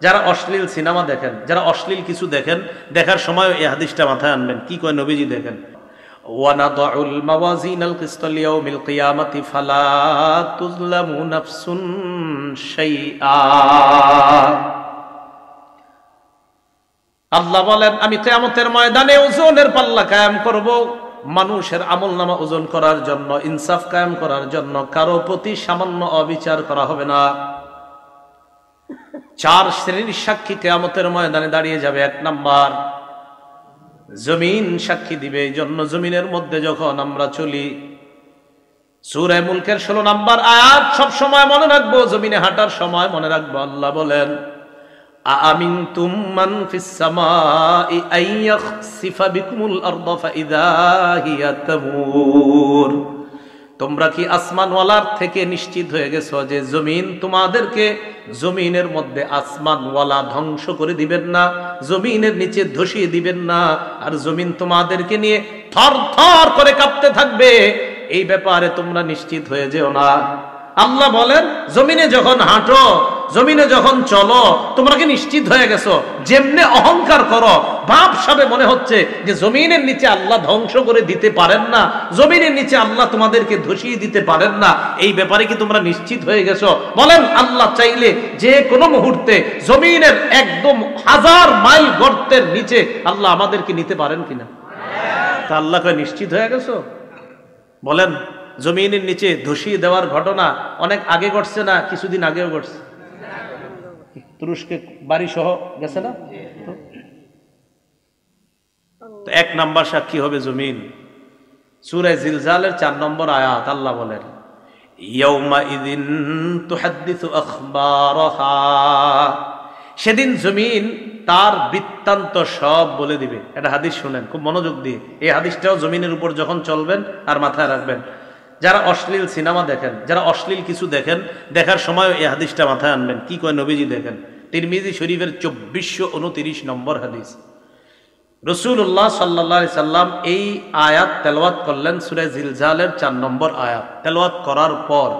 যারা অশ্লীল সিনেমা দেখেন, যারা অশ্লীল কিছু দেখেন, দেখার সময় এই হাদিসটা মাথায় আনবেন। কি কয় নবীজি দেখেন, ওয়ানাদাউল মাওয়াজিনাল কিসতা লিয়াউমিল কিয়ামাতি ফালা তুযলামু নাফসুন শাইআ। আল্লাহ বলেন, আমি কিয়ামতের ময়দানে ওজনের পাল্লা কায়েম করব, মানুষের আমলনামা ওজন করার জন্য, ইনসাফ কায়েম করার জন্য। কারো প্রতি সামান্য অবিচার করা হবে না। 4 শ্রেণীর সাক্ষী কিয়ামতের ময়দানে দাঁড়িয়ে যাবে। 1 নাম্বার, জমিন সাক্ষী দিবে। এই জন্য জমিনের মধ্যে যখন আমরা চলি, সূরা মুলকের 16 নাম্বার আয়াত সব সময় মনে রাখবো। জমিনে হাঁটার সময় মনে রাখবো, আল্লাহ বলেন, আমিনতুম মান ফিস সামাই আইয়াখসিফা বিকুমুল আরদা ফাইযা হিয়া তামুর। তোমরা কি আসমানওয়ালার থেকে নিশ্চিত হয়ে গেছো যে জমিন তোমাদেরকে, জমিনের মধ্যে আসমানওয়ালা ধ্বংস করে দিবেন না, জমিনের নিচে ধসিয়ে দিবেন না, আর জমিন তোমাদেরকে নিয়ে থর থর করে কাঁপতে থাকবে। এই ব্যাপারে তোমরা নিশ্চিত হয়ে যেও না। আল্লাহ বলেন, জমিনে যখন হাঁটো, জমিনে যখন চলো, তোমরা কি নিশ্চিত হয়ে গেছো? যেমনে অহংকার করো, ভাবসাবে মনে হচ্ছে যে জমিনের নিচে আল্লাহ ধ্বংস করে দিতে পারেন না, জমিনের নিচে আল্লাহ তোমাদেরকে ধসিয়ে দিতে পারেন না, এই ব্যাপারে কি তোমরা নিশ্চিত হয়ে গেছো? বলেন, আল্লাহ চাইলে যে কোনো মুহূর্তে জমিনের একদম 1000 মাইল গর্তের নিচে আল্লাহ আমাদেরকে নিতে পারেন কিনা? তা আল্লাহ কয় নিশ্চিত হয়ে গেছো? বলেন, জমিনের নিচে ধসিয়ে দেওয়ার ঘটনা অনেক আগে ঘটছে না কিছুদিন আগেও ঘটছে? তুরস্কে বাড়ি সহ গেছে না? তো 1 নাম্বার সাক্ষী হবে জমিন। সূরা জিলজালের 4 নম্বর আয়াত আল্লাহ বলেন, ইয়াউমা ইযিন তুহাদ্দিসু আখবারাহা। সেদিন জমিন তার বৃত্তান্ত সব বলে দিবে। এটা হাদিস শুনেন খুব মনোযোগ দিয়ে। এই হাদিসটাও জমিনের উপর যখন চলবেন আর মাথায় রাখবেন। যারা অশ্লীল সিনেমা দেখেন, যারা অশ্লীল কিছু দেখেন, দেখার সময় এই হাদিসটা মাথায় আনবেন। কি কয় নবীজি দেখেন, তিরমিজি শরীফের 2429 নম্বর হাদিস। রাসূলুল্লাহ সাল্লাল্লাহু আলাইহি সাল্লাম এই আয়াত তেলাওয়াত করলেন, সূরা জিলজালের 4 নম্বর আয়াত তেলাওয়াত করার পর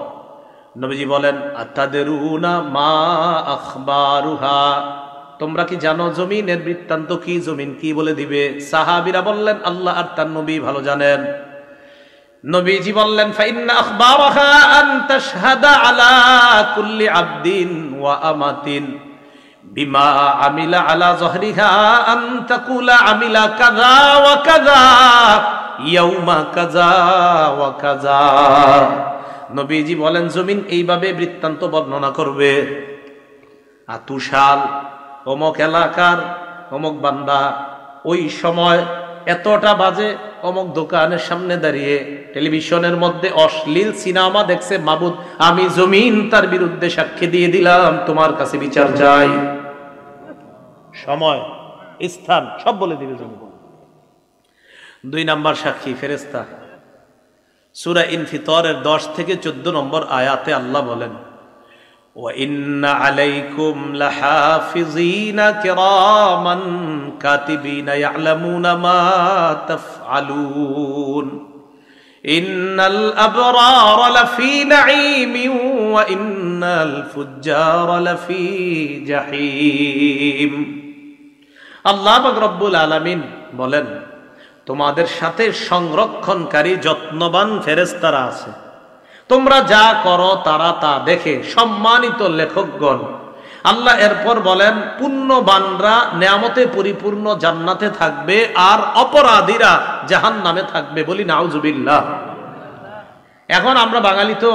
নবীজি বলেন, আতাদরুনা মা আখবারুহা। তোমরা কি জানো জমিনের বৃত্তান্ত কি, জমিন কি বলে দিবে? সাহাবীরা বললেন, আল্লাহ আর তার নবী ভালো জানেন। নবীজি বললেন, ফাইন্না আখবারাহা আন তাশহাদা আলা কুল্লি আবদিন ওয়া আমাতিন বিমা আমিলা আলা যহরিহা আন তাকুলা আমিলা কাযা ওয়া কাযা ইয়াউমা কাযা ওয়া কাযা। নবীজি বলেন, জমিন এইভাবে বৃত্তান্ত বর্ণনা করবে, আতুশাল অমুক এলাকার অমুক বান্দা ওই সময় এতটা বাজে অমুক দোকানের সামনে দাঁড়িয়ে টেলিভিশনের মধ্যে অশ্লীল সিনেমা দেখছে, মাবুদ আমি জমিন তার বিরুদ্ধে সাক্ষী দিয়ে দিলাম, তোমার কাছে বিচার চাই। সময়, স্থান সব বলে দিবে জমিন। 2 নাম্বার সাক্ষী ফেরেশতা। সূরা ইনফিতরের 10 থেকে 14 নম্বর আয়াতে আল্লাহ বলেন, ওয়া ইন্না আলাইকুম লাহাফিজিনা কিরামান কাতিবিনা ইয়ালামুনা মা তাফআলুন ইন্নাল আবরারা লাফি নাঈমিন ওয়া ইন্নাল ফুজ্জারা লাফি জাহিম। আল্লাহ পাক রব্বুল আলামিন বলেন, তোমাদের সাথে সংরক্ষণকারী যত্নবান ফেরেশতারা আছে, তোমরা যা করো তারা তা দেখে। সম্মানিত লেখকগণ, আল্লাহ এরপর বলেন, পুণ্যবানরা নেয়ামতে পরিপূর্ণ জান্নাতে থাকবে আর অপরাধীরা জাহান্নামে থাকবে। বলি নাউজুবিল্লাহ। এখন আমরা বাঙালি তো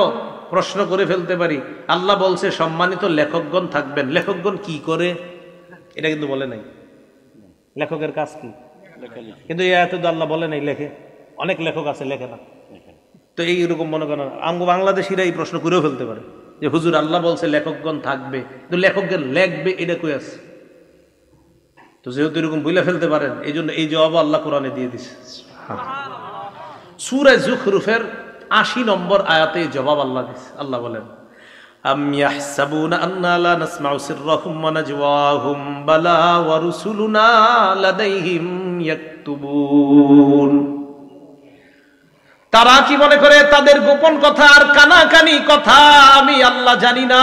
প্রশ্ন করে ফেলতে পারি, আল্লাহ বলছে সম্মানিত লেখকগণ থাকবেন, লেখকগণ কি করে? এটা কিন্তু বলে নাই লেখকের কাজ কি, কিন্তু এই আয়াতে তো আল্লাহ বলে নাই লেখে। অনেক লেখক আছে লেখে না। তো এইরকম মনে করেন আমগো বাংলাদেশিরা এই প্রশ্ন করেও ফেলতে পারে যে হুজুর আল্লাহ বলছে লেখকগণ থাকবে, তো লেখকগণ লেখবে এটা কই আছে? তো যেহেতু এরকম বইলে ফেলতে পারেন, এই জন্য এই জবাব আল্লাহ কোরআনে দিয়ে দিছে। সূরা যুখরুফের 80 নম্বর আয়াতে জবাব আল্লাহ দিছে। আল্লাহ বলেন, আম ইয়াহসাবুনা আন্না লা নাসমাউ সিররাহুম ওয়া নাজওয়াহুম বালা ওয়া রুসুলুনা লাদাইহিম ইয়াকতুবুন। তারা কি মনে করে তাদের গোপন কথা আর কানাকানি কথা আমি আল্লাহ জানি না?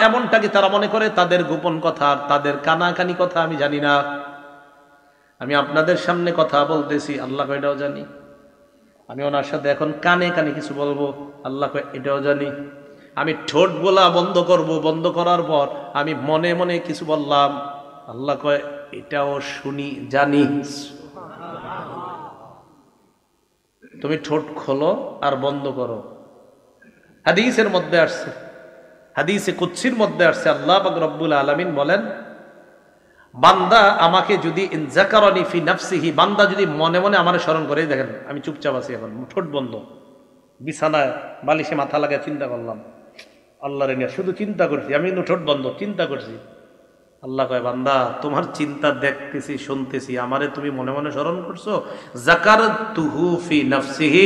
এমনটা কি তারা মনে করে তাদের গোপন কথা আর তাদের কানাকানি কথা আমি জানি না? আমি আপনাদের সামনে কথা বলতেছি, আল্লাহ কয় এটাও জানি। আমি ওনার সাথে এখন কানে কানে কিছু বলবো, আল্লাহ কয় এটাও জানি। আমি ঠোঁট বলা বন্ধ করব, বন্ধ করার পর আমি মনে মনে কিছু বললাম, আল্লাহ কয় এটাও শুনি, জানি। তুমি ঠোঁট খোলো আর বন্ধ করো। হাদিসের মধ্যে আসছে, হাদিসে কুদসির মধ্যে আসছে, আল্লাহ পাক রব্বুল আলামিন বলেন, বান্দা আমাকে যদি ইনজাকারানি ফি নাফসিহি, বান্দা যদি মনে মনে আমারে স্মরণ করে, দেখেন আমি চুপচাপ আছি এখন, ঠোঁট বন্ধ, বিছানায় বালিশে মাথা লাগায় চিন্তা করলাম, আল্লাহরে নিয়ে শুধু চিন্তা করছি, আমি কিন্তু ঠোঁট বন্ধ, চিন্তা করছি। আল্লাহ কয় বান্দা তোমার চিন্তা দেখতেছি, শুনতেছি, আমারে তুমি মনে মনে স্মরণ করছো। যাকারতুহু ফি নাফসিহি,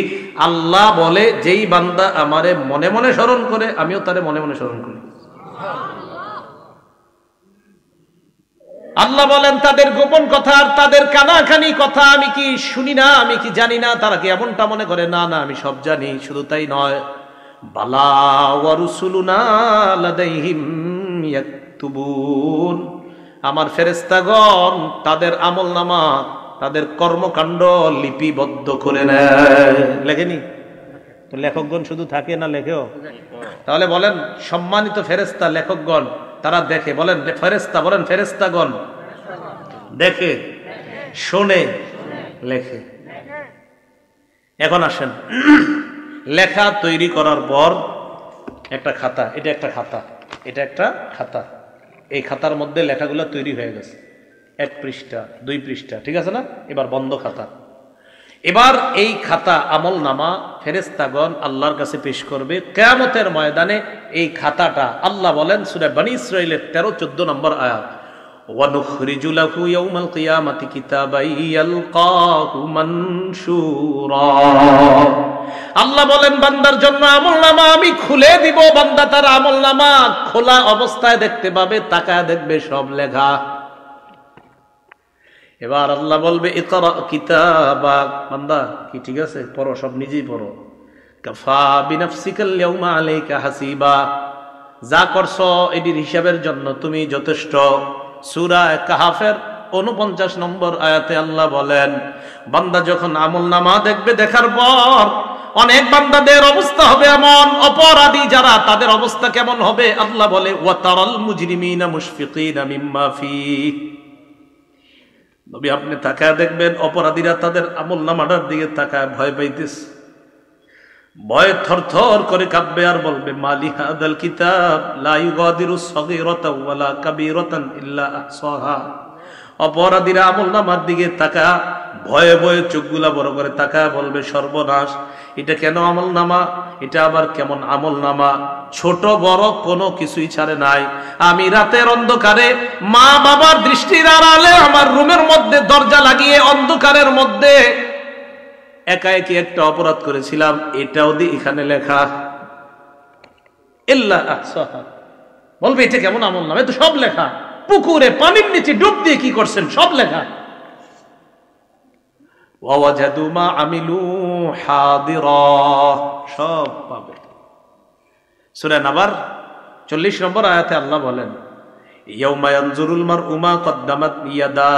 আল্লাহ বলে যেই বান্দা আমারে মনে মনে স্মরণ করে আমিও তারে মনে মনে স্মরণ করি। আল্লাহ বলেন তাদের গোপন কথা আর তাদের কানাকানি কথা আমি কি শুনি না, আমি কি জানি না? তারা কি এমনটা মনে করে? না না, আমি সব জানি। শুধু তাই নয়, বালা ওয়া রুসুলুনা লাদাইহিম ইয়াকতুবুন, আমার ফেরেশতাগণ তাদের আমলনামা, তাদের কর্মকাণ্ড লিপিবদ্ধ করে নেয়। লেখেনি তো? লেখকগণ শুধু থাকে না, লেখেও। তাহলে বলেন সম্মানিত ফেরেশতা লেখকগণ তারা দেখে, বলেন ফেরেশতা, বলেন ফেরেশতাগণ দেখে, শোনে, লেখে। এখন আসেন, লেখা তৈরি করার পর একটা খাতা, এটা একটা খাতা, এটা একটা খাতা, এই খাতার মধ্যে লেখাগুলো তৈরি হয়ে গেছে, 1 পৃষ্ঠা 2 পৃষ্ঠা, ঠিক আছে না? এবার বন্ধ খাতা। এবার এই খাতা আমলনামা ফেরেশতাগণ আল্লাহর কাছে পেশ করবে কিয়ামতের ময়দানে। এই খাতাটা আল্লাহ বলেন সূরা বনী ইসরাঈলের 13-14 নম্বর আয়াত, ওয়া নুখরিজু লাহু ইয়াউমাল কিয়ামাতি কিতাবান ইয়ালকাহু মানশুরা। আল্লাহ বলেন বান্দার জন্য আমলনামা আমি খুলে দিব, বান্দা তার আমলনামা খোলা অবস্থায় দেখতে পাবে, তাকায় দেখবে সব লেখা। এবার আল্লাহ বলবে ইকরা কিতাবাক, বান্দা কি ঠিক আছে, পড়ো, সব নিজেই পড়ো। কাফা বিনাফসিকাল ইয়াউমা আলাইকা হাসিবা, যা করছো এটির হিসাবের জন্য তুমি যথেষ্ট। সূরা কাহাফের 49 নম্বর আয়াতে আল্লাহ বলেন বান্দা যখন আমলনামা দেখবে, দেখার পর অনেক বান্দাদের অবস্থা হবে এমন, অপরাধী যারা তাদের অবস্থা কেমন হবে? আল্লাহ বলে ওয়া তারাল মুজরিমিনা মুশফিকিনা মিম্মা ফীহ, নবী আপনি তাকায় দেখবেন অপরাধীরা তাদের আমলনামাটার দিকে তাকায় ভয় পাইতেছে, ভয়ে থরথর করে কাঁপবে আর বলবে মালি হাদাল কিতাব লা ইউগাদিরু সগীরাতাও ওয়ালা কাবীরাতান ইল্লা আহসাহা। অপরাধীরা আমলনামার দিকে তাকা ভয়ে ভয়ে চোখগুলা বড় করে তাকায় বলবে সর্বনাশ, এটা কেন আমলনামা, এটা আবার কেমন আমলনামা, ছোট বড় কোনো কিছুই ছাড়ে নাই। আমি রাতের অন্ধকারে মা বাবার দৃষ্টির আড়ালে আমার রুমের মধ্যে দরজা লাগিয়ে অন্ধকারের মধ্যে একা একই একটা অপরাধ করেছিলাম, এটাও দিয়ে এখানে লেখা ইল্লা আহসাহা। বলবে এটা কেমন আমলনামা, তো সব লেখা, পুকুরে পানির নিচে ডুব দিয়ে কি করছেন সব লেখা। ওয়াজাদু মা আমিলু হাদিরা, সব পাবে। সূরা নাবার 40 নম্বর আয়াতে আল্লাহ বলেন ইয়াউমা ইয়ানজুরুল মারউ মা কদ্দামাত ইয়াদাহ,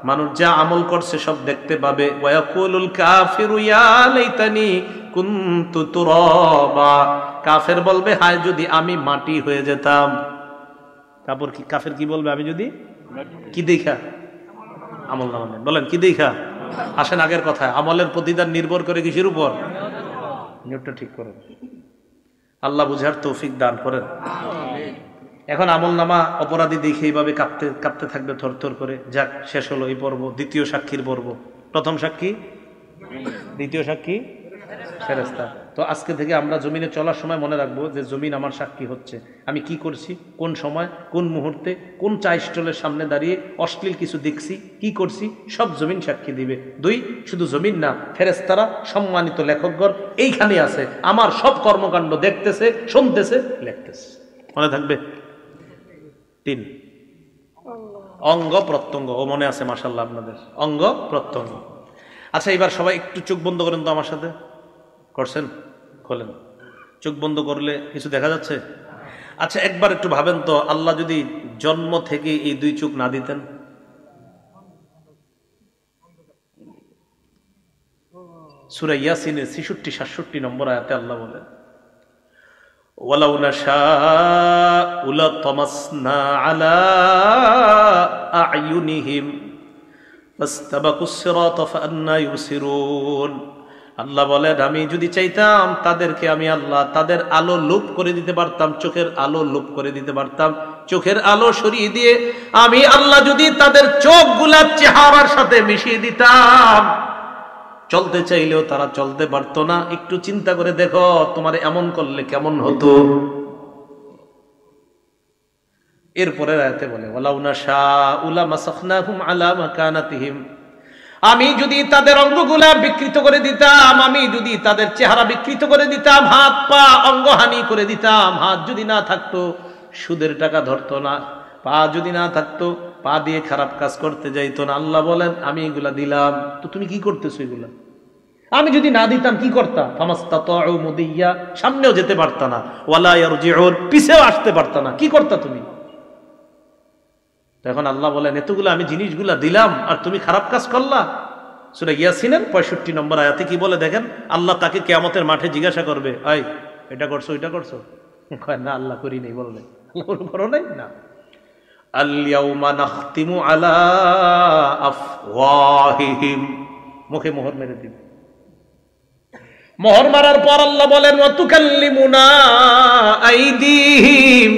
মানুষ যা আমল করছে সব দেখতে পাবে। ওয়া ইয়াকুলুল কাফিরু ইয়া লাইতানি কুনতু তুরাবা, কাফের বলবে হায় যদি আমি মাটি হয়ে যেতাম। কাফের কি বলবে? আমি যদি কি দেখা আমলনামা, বলেন কি দেখা? আসেন আগের কথায়, আমলের প্রতিদান নির্ভর করে কিসের উপর? নিয়তটা ঠিক করেন, আল্লাহ বুঝার তৌফিক দান করেন। এখন আমলনামা অপরাধী দেখে এইভাবে কাঁপতে কাঁপতে থাকবে থরথর করে। যাক, শেষ হলো এই পর্ব, দ্বিতীয় সাক্ষীর পর্ব। প্রথম সাক্ষী, দ্বিতীয় সাক্ষী ফেরেশতা। তো আজকে থেকে আমরা জমিনে চলার সময় মনে রাখবো যে জমিন আমার সাক্ষী হচ্ছে, আমি কি করছি, কোন সময়, কোন মুহূর্তে, কোন চা স্টলের সামনে দাঁড়িয়ে অশ্লীল কিছু দেখছি, কি করছি, সব জমিন সাক্ষী দিবে। 2, শুধু জমিন না, ফেরেশতারা সম্মানিত লেখকগণ এইখানে আছে, আমার সব কর্মকাণ্ড দেখতেছে, শুনতেছে, লিখতেছে। মনে থাকবে? 3 অঙ্গ প্রত্যঙ্গ, ও মনে আছে মাশাআল্লাহ আপনাদের, অঙ্গ প্রত্যঙ্গ। আচ্ছা, এবার সবাই একটু চোখ বন্ধ করেন তো আমার সাথে। করছেন? খোলেন। চোখ বন্ধ করলে কিছু দেখা যাচ্ছে? আচ্ছা, একবার একটু ভাবেন তো, আল্লাহ যদি জন্ম থেকে এই দুই চোখ না দিতেন? সূরা ইয়াসিনের ৬৬-৬৭ নম্বর আয়াতে আল্লাহ বলেন, ওয়ালাউ নাশাউ লাতামাসনা আলা আ'য়ুনিহিম ফাস্তাবাকুস সিরাতা ফাআন্না ইউবসিরুন। আল্লাহ বলেন, আমি যদি চাইতাম তাদেরকে আমি আল্লাহ তাদের আলো লোপ করে দিতে পারতাম, চোখের আলো লোপ করে দিতে পারতাম। চোখের আলো সরিয়ে দিয়ে আমি আল্লাহ যদি তাদের চোখগুলা চেহারার সাথে মিশিয়ে দিতাম, চলতে চাইলেও তারা চলতে পারতো না। একটু চিন্তা করে দেখো, তোমার এমন করলে কেমন হতো। এরপরে আয়াতে বলে, ওয়ালাউ নাশাউ লামাসাখনাহুম আলা মাকানাতিহিম, আমি যদি তাদের অঙ্গগুলা বিকৃত করে দিতাম, আমি যদি তাদের চেহারা বিকৃত করে দিতাম, হাত পা অঙ্গহানি করে দিতাম। হাত যদি না থাকতো সুদের টাকা ধরতো না, পা যদি না থাকতো পা দিয়ে খারাপ কাজ করতে যাইতো না। আল্লাহ বলেন, আমি এগুলা দিলাম, তো তুমি কি করতেছো এগুলা? আমি যদি না দিতাম কি করতা? ফামাস্তাতাউ মুদিয়া, সামনেও যেতে পারতা না, ওয়ালা ইয়ারজিউন, পিছেও আসতে পারতা না, কি করতা তুমি? তখন আল্লাহ বলেন, এতগুলো আমি জিনিসগুলা দিলাম আর তুমি খারাপ কাজ করলা। সূরা ইয়াসিনের ৬৫ নম্বর আয়াতে কি বলে দেখেন, আল্লাহ তাকে কিয়ামতের মাঠে জিজ্ঞাসা করবে, এই এটা করছো, এটা করছো? কয় না, আল্লাহ করি নাই। বলবে, আল্লাহ করো নাই? না। আল ইয়াউমা নাখতিমু আলা আফওয়াহিহিম, মুখে মোহর মেরে দিবে। মোহর মারার পর আল্লাহ বলেন, ওয়া তুকাল্লিমুনা আইদিহিম,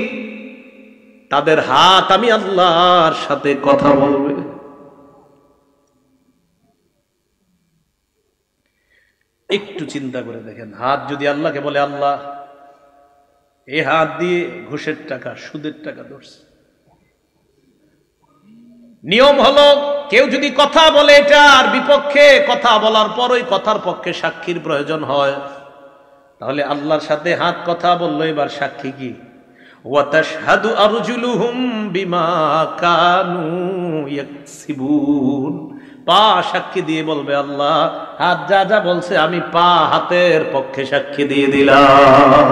তাদের হাত আমি আল্লাহর সাথে কথা বলবে। একটু চিন্তা করে দেখেন, হাত যদি আল্লাহকে বলে, আল্লাহ এই হাত দিয়ে ঘুষের টাকা, সুদের টাকা ধরছে। নিয়ম হলো, কেউ যদি কথা বলে এটার বিপক্ষে, কথা বলার পর ওই কথার পক্ষে সাক্ষীর প্রয়োজন হয়, তাহলে আল্লাহর সাথে হাত কথা বললো, এবার সাক্ষী কি? ওয়াতাশহাদু আরজুলুহুম বিমা কানু ইয়াকসিবুন, পা সাক্ষী দিয়ে বলবে, আল্লাহ হাত যা যা বলছে আমি পা হাতের পক্ষে সাক্ষী দিয়ে দিলাম।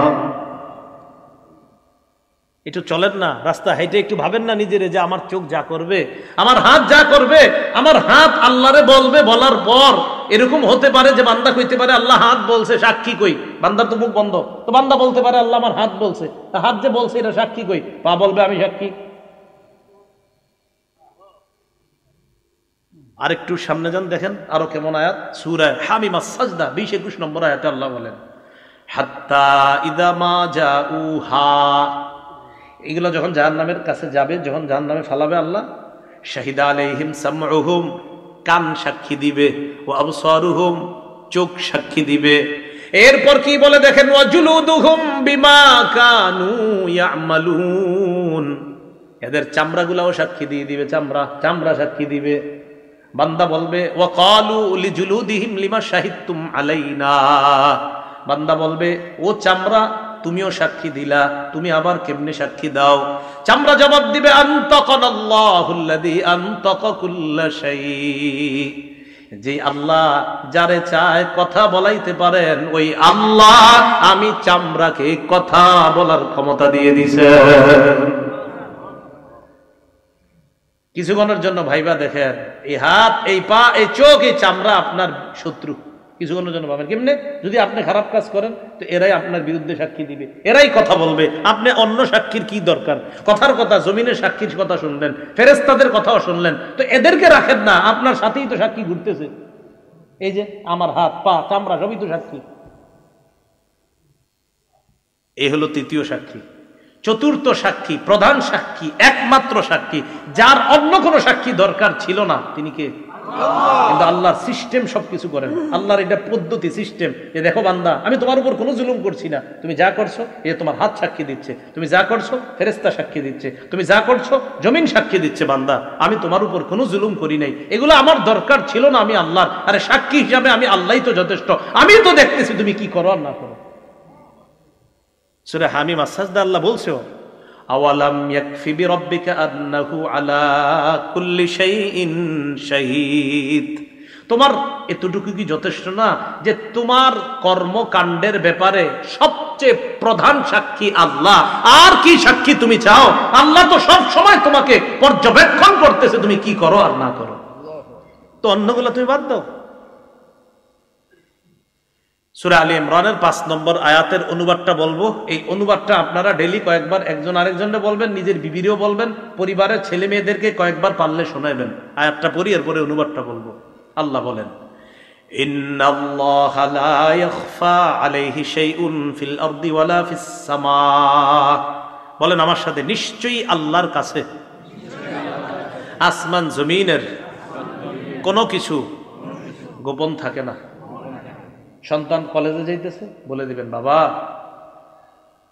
একটু চলেন না রাস্তা হেঁটে, একটু ভাবেন না নিজেরে যে আমার চোখ যা করবে, আমার হাত যা করবে, আমার হাত আল্লাহরে বলবে। বলার পর এরকম হতে পারে যে বান্দা কইতে পারে, আল্লাহ হাত বলছে, সাক্ষী কই? বান্দার তো মুখ বন্ধ, তো বান্দা বলতে পারে, আল্লাহ আমার হাত বলছে, হাত যে বলছে এটা সাক্ষী কই? পা বলবে আমি সাক্ষী। আরেকটু সামনে যান, দেখেন আরো কেমন আয়াত। সূরা হামিমাস সাজদা ২০-২১ নম্বর আয়াতে আল্লাহ বলেন, হাত্তা ইযা মা জাউহা, এগুলো যখন জাহান্নামের কাছে যাবে, যখন জাহান্নামে ফালাবে আল্লাহ, শাহিদা আলাইহিম সামউহুম, কান সাক্ষী দিবে, ওয়া আবসারুহুম, চোখ সাক্ষী দিবে। এরপর কি বলে দেখেন, ওয়া জুলুদুহুম বিমা কানু ইয়ামালুন, এদের চামড়াগুলাও সাক্ষী দিয়ে দিবে, চামড়া সাক্ষী দিবে। বান্দা বলবে, ওয়া ক্বালু লিজুলুদিহিম লিমা শাহিদতুম আলাইনা, বান্দা বলবে, ও চামড়া তুমিও সাক্ষী দিলা, তুমি আবার কেমনে সাক্ষী দাও? চামড়া জবাব দিবে, আনতাকানাল্লাহুল্লাযী আনতাকা কুল্লা শাই, যে আল্লাহ যারে চায় কথা বলাইতে পারেন, ওই আল্লাহ আমি চামড়াকে কথা বলার ক্ষমতা দিয়ে দিয়েছেন। কিছুক্ষণের জন্য ভাইবা দেখেন, এই হাত, এই পা, এই চোখ, এই চামড়া আপনার শত্রু। কিছুক্ষণের জন্য ভাবেন, কেমনে? যদি আপনি খারাপ কাজ করেন তো এরাই আপনার বিরুদ্ধে সাক্ষী দিবে, এরাই কথা বলবে। আপনি অন্য সাক্ষীর কি দরকার? কথার কথা, জমিনের সাক্ষীর কথা শুনলেন, ফেরেশতাদের কথাও শুনলেন, তো এদেরকে রাখেন না, আপনার সাথেই তো সাক্ষী ঘুরতেছে। এই যে আমার হাত, পা, চামড়া সবই তো সাক্ষী। এই হলো তৃতীয় সাক্ষী। চতুর্থ সাক্ষী, প্রধান সাক্ষী, একমাত্র সাক্ষী, যার অন্য কোনো সাক্ষী দরকার ছিল না, তিনি কে? কিন্তু আল্লাহর সিস্টেম সবকিছু করেন। আল্লাহর এটা পদ্ধতি, সিস্টেম, যে দেখো বান্দা, আমি তোমার উপর কোনো জুলুম করছি না, তুমি যা করছো এ তোমার হাত সাক্ষী দিচ্ছে, তুমি যা করছো ফেরেশতা সাক্ষী দিচ্ছে, তুমি যা করছো জমিন সাক্ষী দিচ্ছে। বান্দা, আমি তোমার উপর কোনো জুলুম করি নাই, এগুলো আমার দরকার ছিল না, আমি আল্লাহর। আরে সাক্ষী হিসাবে আমি আল্লাহই তো যথেষ্ট, আমি তো দেখতেছি তুমি কি করো আর না করো। সূরা হামিম আস-সাজদা আল্লাহ বলছো, আওয়ালাম ইয়াকফি বিরাব্বিকা আন্নাহু আলা কুল্লি শাইইন শাহীদ, তোমার এতটুকু কি যথেষ্ট না যে তোমার কর্মকাণ্ডের ব্যাপারে সবচেয়ে প্রধান সাক্ষী আল্লাহ? আর কি সাক্ষী তুমি চাও? আল্লাহ তো সব সময় তোমাকে পর্যবেক্ষণ করতেছে তুমি কি করো আর না করো। তো অন্যগুলো তুমি বাদ দাও। সূরা আলী ইমরানের 5 নম্বর আয়াতের অনুবাদটা বলবো। এই অনুবাদটা আপনারা ডেইলি কয়েকবার একজন আরেকজনকে বলবেন, নিজের বিবিরও বলবেন, পরিবারের ছেলে মেয়েদেরকে কয়েকবার পারলে শোনাবেন। আয়াতটা পড়ি, এরপরে অনুবাদটা বলবো। আল্লাহ বলেন, ইন্নাল্লাহা লা ইয়াখফা আলাইহি শাইউন ফিল আরদি ওয়ালা ফিস সামা। বলেন আমার সাথে, নিশ্চয়ই আল্লাহর কাছে আসমান জমিনের কোনো কিছু গোপন থাকে না। সন্তান কলেজে যাইতেছে, বলে দিবেন, বাবা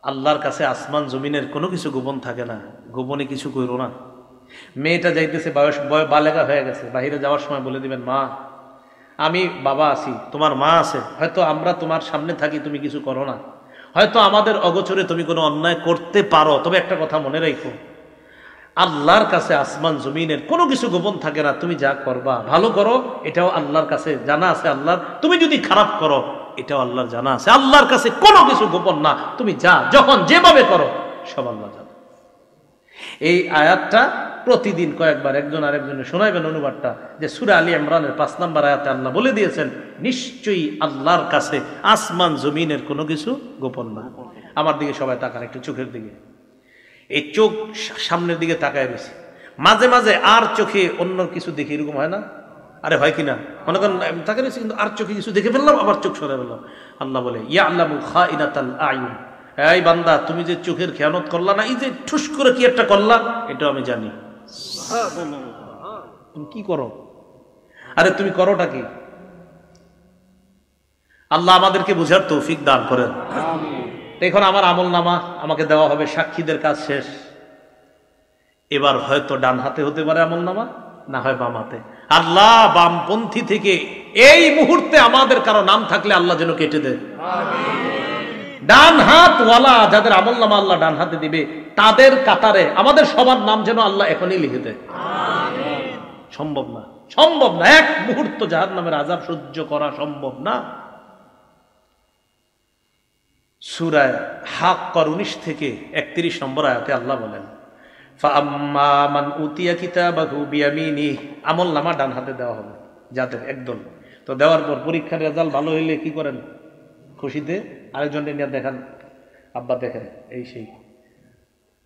আল্লাহর কাছে আসমান জমিনের কোনো কিছু গোপন থাকে না, গোপনে কিছু করো না। মেয়েটা যাইতেছে, বালেগা হয়ে গেছে, বাহিরে যাওয়ার সময় বলে দিবেন, মা আমি বাবা আছি, তোমার মা আছে, হয়তো আমরা তোমার সামনে থাকি, তুমি কিছু করো না, হয়তো আমাদের অগোচরে তুমি কোনো অন্যায় করতে পারো, তবে একটা কথা মনে রাখো, আল্লাহর কাছে আসমান জমিনের কোনো কিছু গোপন থাকে না। তুমি যা করবা ভালো করো, এটাও আল্লাহর কাছে জানা আছে আল্লাহর। তুমি যদি খারাপ করো, এটাও আল্লাহর জানা আছে। আল্লাহর কাছে কোনো কিছু গোপন না। তুমি যা যখন যেভাবে করো সব আল্লাহ জানে। এই আয়াতটা প্রতিদিন কয়েকবার একজন আরেকজনে শোনাইবেন অনুবাদটা, যে সূরা আলী ইমরানের 5 নম্বর আয়াতে আল্লাহ বলে দিয়েছেন, নিশ্চয়ই আল্লাহর কাছে আসমান জমিনের কোনো কিছু গোপন না। আমার দিকে সবাই তাকান, একটু চোখের দিকে। এই চোখ সামনের দিকে তাকায় রয়েছে, মাঝে মাঝে আর চোখে অন্য কিছু দেখি, এরকম হয় না? আরে হয় কিনা? মনে করেন তাকায় রয়েছে, কিন্তু আর চোখে কিছু দেখে ফেললাম, আবার চোখ সরে ফেললাম। আল্লাহ বলে, ইয়ালামু খাইনাতাল আয়ুন, এই বান্দা তুমি যে চোখের খেয়ানত করলা না, এই যে ঠুস করে কি একটা করলা, এটা আমি জানি। তুমি কি করো? আরে তুমি করোটা কি? আল্লাহ আমাদেরকে বুঝার তৌফিক দান করেন। এখন আমার আমল নামা আমাকে দেওয়া হবে, সাক্ষীদের কাজ শেষ। এবার হয়তো ডান হাতে হতে পারে আমল নামা, না হয় বাম হাতে। আল্লাহ বামপন্থী থেকে এই মুহূর্তে আমাদের কারো নাম থাকলে আল্লাহ যেন কেটে দেয়। ডান হাত ওয়ালা যাদের আমল নামা আল্লাহ ডান হাতে দিবে, তাদের কাতারে আমাদের সবার নাম যেন আল্লাহ এখনই লিখে দেয়। সম্ভব না, সম্ভব না। এক মুহূর্ত জাহান্নামের আযাব সহ্য করা সম্ভব না। সূরা হাক্কার 19 থেকে 31 নম্বর আয়াতে আল্লাহ বলেন, ফাআম্মা মান উতিয়া কিতাবাহু বিয়ামিনিহি, আমল নামা ডান হাতে দেওয়া হবে যাদের একদল। তো দেওয়ার পর পরীক্ষার রেজাল্ট ভালো হইলে কি করেন? খুশিতে আরেকজনকে নিয়ে দেখান, আব্বা দেখেন, এই সেই।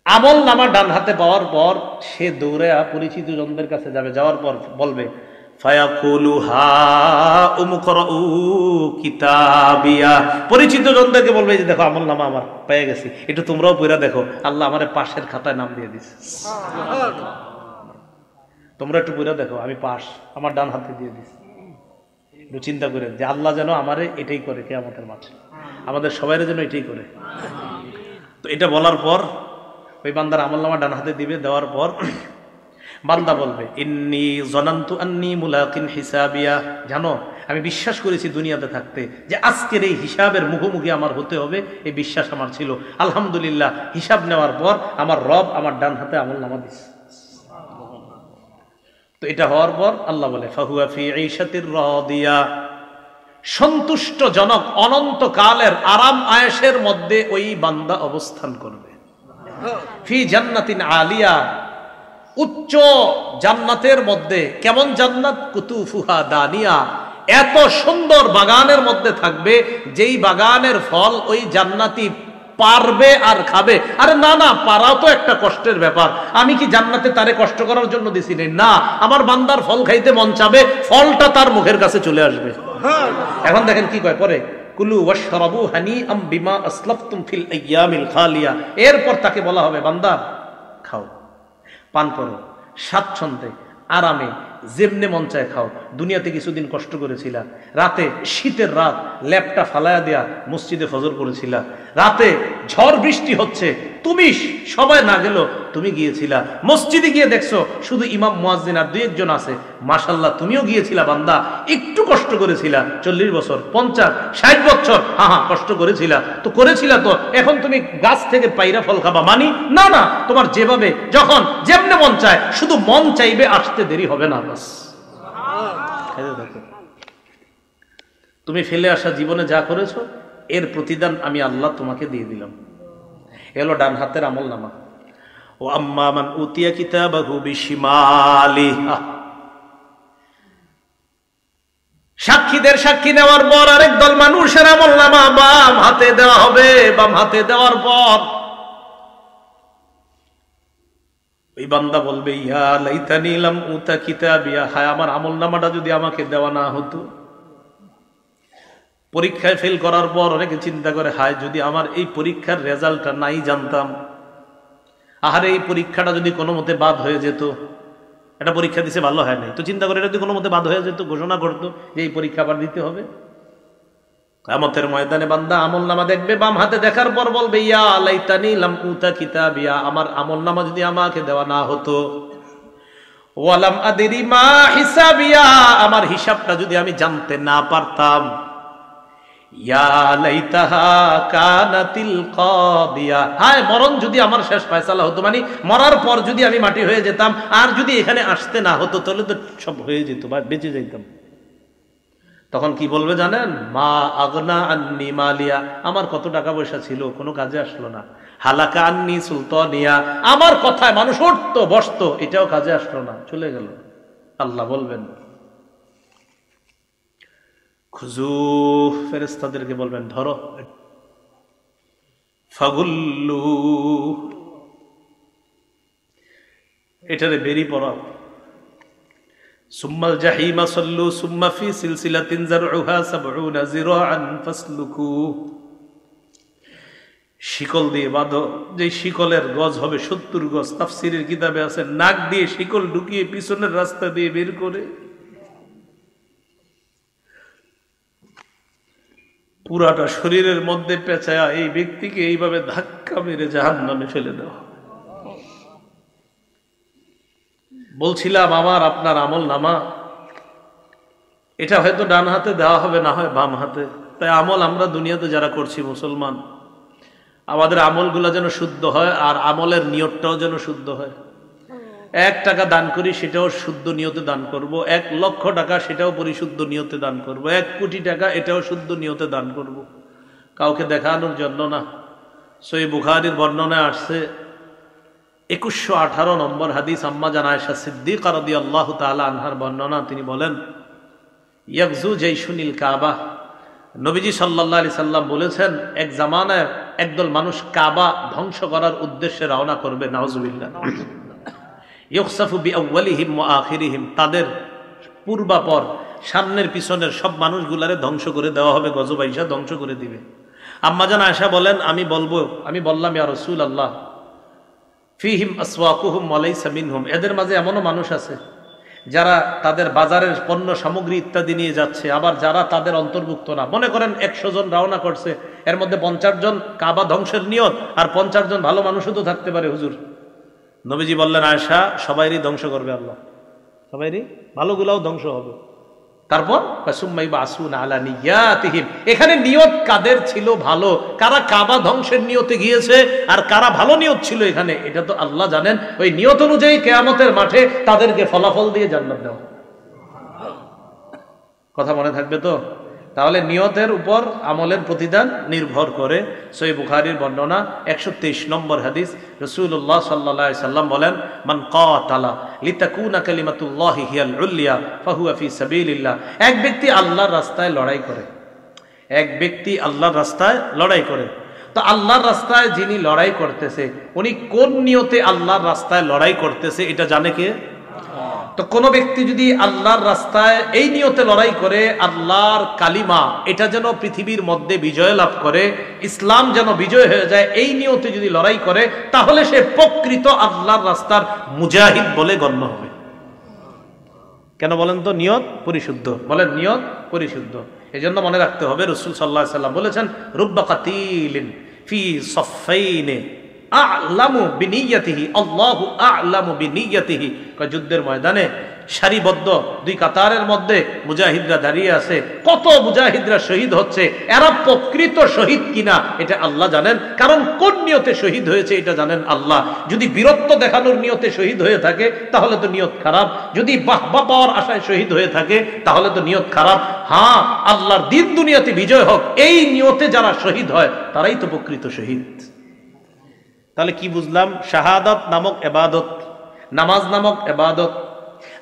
আমল নামা ডান হাতে পাওয়ার পর সে দৌড়ে পরিচিত জনদের কাছে যাবে, যাওয়ার পর বলবে, ফায়াকুলু হা উমকরাউ কিতাবিয়া, পরিচিত জনদেরকে বলবে, যে দেখো আমল নামা আমার পেয়ে গেছি, একটু তোমরাও পড়া দেখো, আল্লাহ আমারে পাশের খাতায় নাম দিয়ে দিছে, তোমরা একটু পড়া দেখো, আমি পাশ, আমার ডান হাতে দিয়ে দিছি। একটু চিন্তা করেন যে আল্লাহ যেন আমারে এটাই করে কিয়ামতের মাঠে, আমাদের সবাই যেন এটাই করে। তো এটা বলার পর ওই বান্দার আমল নামা ডান হাতে দিবে, দেওয়ার পর বান্দা বলবে, ইন্নী জানান্তু আন্নী মুলাকিন হিসাবিয়া, জানো আমি বিশ্বাস করেছি দুনিয়াতে থাকতে যে আজকের এই হিসাবের মুখোমুখি আমার হতে হবে, এই বিশ্বাস আমার ছিল। আলহামদুলিল্লাহ, হিসাব নেওয়ার পর আমার রব আমার ডান হাতে আমল নামা দিছে। তো এটা হওয়ার পর আল্লাহ বলে, ফাহুয়া ফি ঈশাতির রাদিয়া, সন্তুষ্টজনক অনন্তকালের আরাম আয়েশের মধ্যে ওই বান্দা অবস্থান করবে। ফি জান্নাতিন আলিয়া, উচ্চ জান্নাতের মধ্যে। কেমন জান্নাত? কুতুফুহা দানিয়া, এত সুন্দর বাগানের মধ্যে থাকবে, যেই বাগানের ফল ওই জান্নাতি পারবে আর খাবে। আরে না না, পারাও তো একটা কষ্টের ব্যাপার। আমি কি জান্নাতে তারে কষ্ট করার জন্য দিছি না? আমার বান্দার ফল খাইতে মন চাবে, ফলটা তার মুখের কাছে চলে আসবে। এখন দেখেন কি কয় পরে, কুলু ওয়াশরাবু হানিআম বিমা আসলাফতুম ফিল আইয়ামিল খালিয়া। এরপর তাকে বলা হবে, বান্দা খাও, পান করো, স্বাচ্ছন্দ্যে আরামে যেমনে মন চায় খাও। দুনিয়াতে কিছুদিন কষ্ট করেছিলা, রাতে শীতের রাত ল্যাপটা ফালায়া দেয়া মসজিদে ফজর করেছিলা, রাতে ঝড় বৃষ্টি হচ্ছে, তুমি সবাই না গেল, তুমি গিয়েছিলা মসজিদে, গিয়ে দেখছো শুধু ইমাম মুয়াজ্জিন আর 2-1 আছে, মাশাআল্লাহ তুমিও গিয়েছিলা বান্দা, একটু কষ্ট করেছিলা, 40 বছর 50 60 বছর, হ্যাঁ কষ্ট করেছিলা তো করেছিলা, তো এখন তুমি গাছ থেকে পাইরা ফল খাবা মানি না? না, তোমার যেভাবে যখন যেমনে মন চায়, শুধু মন চাইবে, আসতে দেরি হবে না, বাস। তুমি ফেলে আসা জীবনে যা করেছো এর প্রতিদান আমি আল্লাহ তোমাকে দিয়ে দিলাম। এলো ডান হাতের আমল নামা। ও আম্মা মান উতিয়া কিতাবাহু বিশিমালিহি, সাক্ষীদের সাক্ষী নেওয়ার পর আরেক দল মানুষের আমল নামা বাম হাতে দেওয়া হবে। বাম হাতে দেওয়ার পর ওই বান্দা বলবে, ইয়া লাইতানি লাম উতা কিতাবিয়া, হায় আমার আমল নামাটা যদি আমাকে দেওয়া না হতো। পরীক্ষায় ফেল করার পর অনেকে চিন্তা করে, হায় যদি আমার এই পরীক্ষার রেজাল্টটা নাই জানতাম, আহারে এই পরীক্ষাটা যদি কোনো মতে বাদ হয়ে যেত, এটা পরীক্ষা দিছে ভালো হয় নাই, তো চিন্তা করে এটা যদি কোনো মতে বাদ হয়ে যেত, ঘোষণা করতো যে এই পরীক্ষা আবার দিতে হবে। কিয়ামতের ময়দানে বান্দা আমলনামা দেখবে, বাম হাতে দেখার পর বলবে, ইয়া লাইতানি লাম উতা কিতাবিয়া, আমার আমলনামা যদি আমাকে দেওয়া না হতো। ওয়ালাম আদরি মা হিসাবিয়া, আমার হিসাবটা যদি আমি জানতে না পারতাম। ইয়া লাইতাহা কানাতিল কাদিয়া, হায় মরণ যদি আমার শেষ ফয়সালা হতো, মানে মরার পর যদি আমি মাটি হয়ে যেতাম, আর যদি এখানে আসতে না হতো তাহলে তো সব হয়ে যেত বা বেঁচে যেতাম। তখন কি বলবে জানেন? মা আগনা আন্নি মালিয়া, আমার কত টাকা পয়সা ছিল কোনো কাজে আসলো না। হালাকা আন্নি সুলতানিয়া, আমার কথায় মানুষ উঠতো বসতো, এটাও কাজে আসলো না, চলে গেল। আল্লাহ বলবেন, খুজু, ফেরেশতাদেরকে বলবেন ধরো, ফাগুল্লু, এটারে বেরি পড়াও। সুম্মাল জাহিমা সাল্লু সুম্মা ফি সিলসিলাতিন যারউহা ৭০ যিরাআন ফাসলুকু, শিকল দিয়ে বাঁধো, যে শিকলের গজ হবে ৭০ গজ। তাফসীরের কিতাবে আছে নাক দিয়ে শিকল ঢুকিয়ে পিছনের রাস্তা দিয়ে বের করে পুরাটা শরীরের মধ্যে পেঁচায়া এই ব্যক্তিকে এইভাবে ধাক্কা মেরে জাহান্নামে ফেলে দেওয়া। বলছিলাম আমার আপনার আমল নামা এটা হয়তো ডান হাতে দেওয়া হবে, না হয় বাম হাতে। তাই আমল আমরা দুনিয়াতে যারা করছি মুসলমান, আমাদের আমলগুলা যেন শুদ্ধ হয়, আর আমলের নিয়তটাও যেন শুদ্ধ হয়। ১ টাকা দান করি সেটাও শুদ্ধ নিয়তে দান করব, ১ লক্ষ টাকা সেটাও পরিশুদ্ধ নিয়তে দান করব, ১ কোটি টাকা এটাও শুদ্ধ নিয়তে দান করব, কাউকে দেখানোর জন্য না। সহিহ বুখারীর বর্ণনায় আসছে ২১১৮ নম্বর হাদিস, আম্মা জান আয়েশা সিদ্দিকা রাদিয়াল্লাহু তাআলা আনহার বর্ণনা। তিনি বলেন, ইয়াগজু জাইশুনিল কাবা, নবীজি সাল্লাল্লাহু আলাইহি সাল্লাম বলেছেন, এক জামানায় একদল মানুষ কাবা ধ্বংস করার উদ্দেশ্যে রওনা করবে। নাউজুবিল্লাহ। ইউখসাফু বিআউয়ালিহিম ওয়া আখিরিহিম, তাদের পূর্বাপর সামনের পিছনের সব মানুষগুলারে ধ্বংস করে দেওয়া হবে, গজবাইশা ধ্বংস করে দিবে। আম্মা জান আয়েশা বলেন, আমি বললাম, ইয়া রাসূলুল্লাহ, ফিহিম আসওয়াকুহুম ওয়া লাইসা মিনহুম, এদের মাঝে এমনও মানুষ আছে যারা তাদের বাজারের পণ্য সামগ্রী ইত্যাদি নিয়ে যাচ্ছে, আবার যারা তাদের অন্তর্ভুক্ত না। মনে করেন ১০০ জন রওনা করছে, এর মধ্যে ৫০ জন কাবা ধ্বংসের নিয়ত, আর ৫০ জন ভালো মানুষও তো থাকতে পারে হুজুর। নবীজি বললেন, আয়েশা, সবাইরই ধ্বংস করবে আল্লাহ, সবাইরই, ভালোগুলাও ধ্বংস হবে। তারপর এখানে নিয়ত কাদের ছিল ভালো, কারা কাবা ধ্বংসের নিয়তে গিয়েছে আর কারা ভালো নিয়ত ছিল এখানে, এটা তো আল্লাহ জানেন। ওই নিয়ত অনুযায়ী কিয়ামতের মাঠে তাদেরকে ফলাফল দিয়ে জান্নাত দেওয়া। কথা মনে থাকবে তো? তাহলে নিয়তের উপর আমলের প্রতিদান নির্ভর করে। সহিহ বুখারীর বর্ণনা ১২৩ নম্বর হাদিস, রাসূলুল্লাহ সাল্লাল্লাহু আলাইহি সাল্লাম বলেন, মান কাতালা লিতাকুনা কালিমাতুল্লাহি হিয়াল উলিয়া ফাহুয়া ফি সাবিলিল্লাহ, এক ব্যক্তি আল্লাহর রাস্তায় লড়াই করে, এক ব্যক্তি আল্লাহর রাস্তায় লড়াই করে। তো আল্লাহর রাস্তায় যিনি লড়াই করতেছে, উনি কোন নিয়তে আল্লাহর রাস্তায় লড়াই করতেছে এটা জানে কে? তো কোন ব্যক্তি যদি আল্লাহর রাস্তায় এই নিয়তে লড়াই করে, আল্লাহর কালিমা এটা যেন পৃথিবীর মধ্যে বিজয় লাভ করে, ইসলাম যেন বিজয় হয়ে যায়, এই নিয়তে যদি লড়াই করে, তাহলে সে প্রকৃত আল্লাহর রাস্তার মুজাহিদ বলে গণ্য হবে। কেন বলেন তো? নিয়ত পরিশুদ্ধ। বলেন নিয়ত পরিশুদ্ধ। এই জন্য মনে রাখতে হবে, রাসূল সাল্লাল্লাহু আলাইহি সাল্লাম বলেছেন, রুব্বা কাতিলিন ফি সাফফাইনি আ'লামু বিনিয়াতিহি, আল্লাহু আ'লামু বিনিয়াতিহি। যুদ্ধের ময়দানে সারিবদ্ধ দুই কাতারের মধ্যে মুজাহিদরা দাঁড়িয়ে আছে, কত মুজাহিদরা শহীদ হচ্ছে, এরা প্রকৃত শহীদ কিনা এটা আল্লাহ জানেন, কারণ কোন নিয়তে শহীদ হয়েছে এটা জানেন আল্লাহ। যদি বীরত্ব দেখানোর নিয়তে শহীদ হয়ে থাকে তাহলে তো নিয়ত খারাপ, যদি বাহবা পাওয়ার আশায় শহীদ হয়ে থাকে তাহলে তো নিয়ত খারাপ। হ্যাঁ, আল্লাহর দিন দুনিয়াতে বিজয় হোক এই নিয়তে যারা শহীদ হয় তারাই তো প্রকৃত শহীদ। তাহলে কি বুঝলাম? শাহাদাত নামক ইবাদত, নামাজ নামক ইবাদত,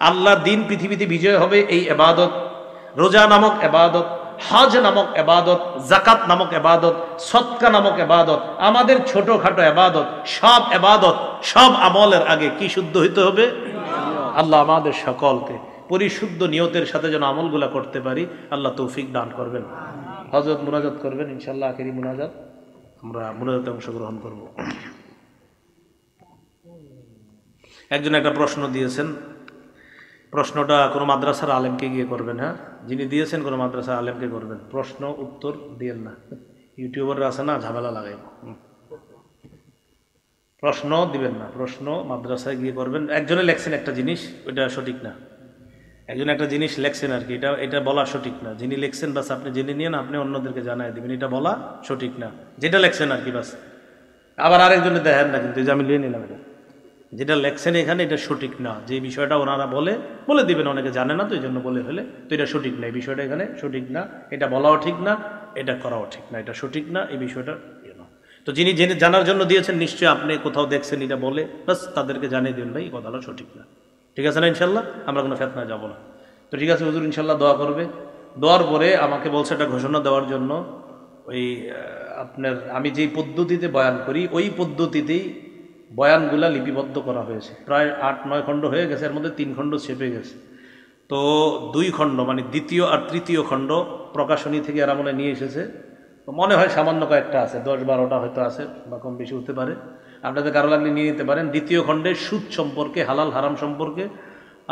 আল্লাহর দিন পৃথিবীতে বিজয় হবে এই ইবাদত, রোজা নামক ইবাদত, হজ নামক ইবাদত, যাকাত নামক ইবাদত, সদকা নামক ইবাদত, আমাদের ছোটখাটো ইবাদত, সব ইবাদত সব আমলের আগে কি শুদ্ধ হইতে হবে? আল্লাহ আমাদের সকলকে পরিশুদ্ধ নিয়তের সাথে যেন আমলগুলা করতে পারি, আল্লাহ তৌফিক দান করবেন। হযরত মুনাজাত করবেন ইনশাআল্লাহ, আখেরি মুনাজাত, আমরা মুনাজাতে অংশগ্রহণ করব। একজন একটা প্রশ্ন দিয়েছেন, প্রশ্নটা কোনো মাদ্রাসার আলেমকে গিয়ে করবেন। হ্যাঁ, যিনি দিয়েছেন কোনো মাদ্রাসার আলেমকে করবেন, প্রশ্ন উত্তর দিয়েন না, ইউটিউবাররা আছে না ঝামেলা লাগাই, প্রশ্ন দিবেন না, প্রশ্ন মাদ্রাসায় গিয়ে করবেন। একজনে লেখছেন একটা জিনিস, ওইটা সঠিক না, একজন একটা জিনিস লেখছেন আর কি, এটা বলা সঠিক না। যিনি লেখছেন বাস আপনি জেনে নিয়ে আপনি অন্যদেরকে জানাই দিবেন, এটা বলা সঠিক না, যেটা লেখছেন আর কি বাস। আবার আরেকজনে দেখেন না কিন্তু, যে আমি লিয়ে নিলাম, এটা যেটা লেখছেন এখানে এটা সঠিক না, যে বিষয়টা ওনারা বলে দিবেন, অনেকে জানে না তো এই জন্য বলে ফেলে, তো এটা সঠিক না, এই বিষয়টা এখানে সঠিক না, এটা বলাও ঠিক না, এটা করাও ঠিক না, এটা সঠিক না, এই বিষয়টা তো যিনি জেনে জানার জন্য দিয়েছেন নিশ্চয়ই আপনি কোথাও দেখছেন এটা বলে, বাস তাদেরকে জানিয়ে দিন ভাই এই কথাটা সঠিক না, ঠিক আছে না? ইনশাল্লাহ আমরা কোনো ফেতনায় যাব না। তো ঠিক আছে, হুজুর ইনশাল্লাহ দোয়া করবে। দোয়ার পরে আমাকে বলছে একটা ঘোষণা দেওয়ার জন্য, ওই আপনার আমি যেই পদ্ধতিতে বয়ান করি ওই পদ্ধতিতেই বয়ানগুলা লিপিবদ্ধ করা হয়েছে, প্রায় 8-9 খণ্ড হয়ে গেছে, এর মধ্যে 3 খণ্ড ছেপে গেছে। তো 2 খণ্ড মানে দ্বিতীয় আর তৃতীয় খণ্ড প্রকাশনী থেকে এরা মনে নিয়ে এসেছে, মনে হয় সামান্য কয়েকটা আছে, 10-12টা হয়তো আছে বা কম বেশি হতে পারে, আপনাদের কারো লাগলে নিয়ে নিতে পারেন। দ্বিতীয় খণ্ডে সুদ সম্পর্কে, হালাল হারাম সম্পর্কে,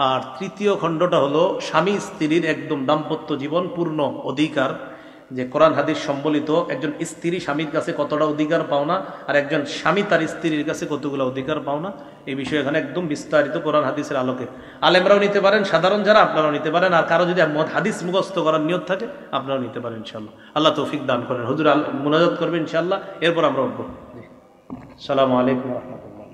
আর তৃতীয় খণ্ডটা হলো স্বামী স্ত্রীর একদম দাম্পত্য জীবন পূর্ণ অধিকার, যে কোরআন হাদিস সম্বলিত একজন স্ত্রী স্বামীর কাছে কতটা অধিকার পাওনা আর একজন স্বামী তার স্ত্রীর কাছে কতগুলো অধিকার পাওনা, এই বিষয়ে এখানে একদম বিস্তারিত কোরআন হাদিসের আলোকে। আলেমরাও নিতে পারেন, সাধারণ যারা আপনারাও নিতে পারেন, আর কারো যদি হাদিস মুখস্থ করার নিয়ত থাকে আপনারাও নিতে পারেন ইনশাআল্লাহ। আল্লাহ তৌফিক দান করেন। হুজুর মুনাজাত করবেন ইনশাআল্লাহ, এরপর আমরা উঠবো। আসসালামু আলাইকুম ওয়া রাহমাতুল্লাহ।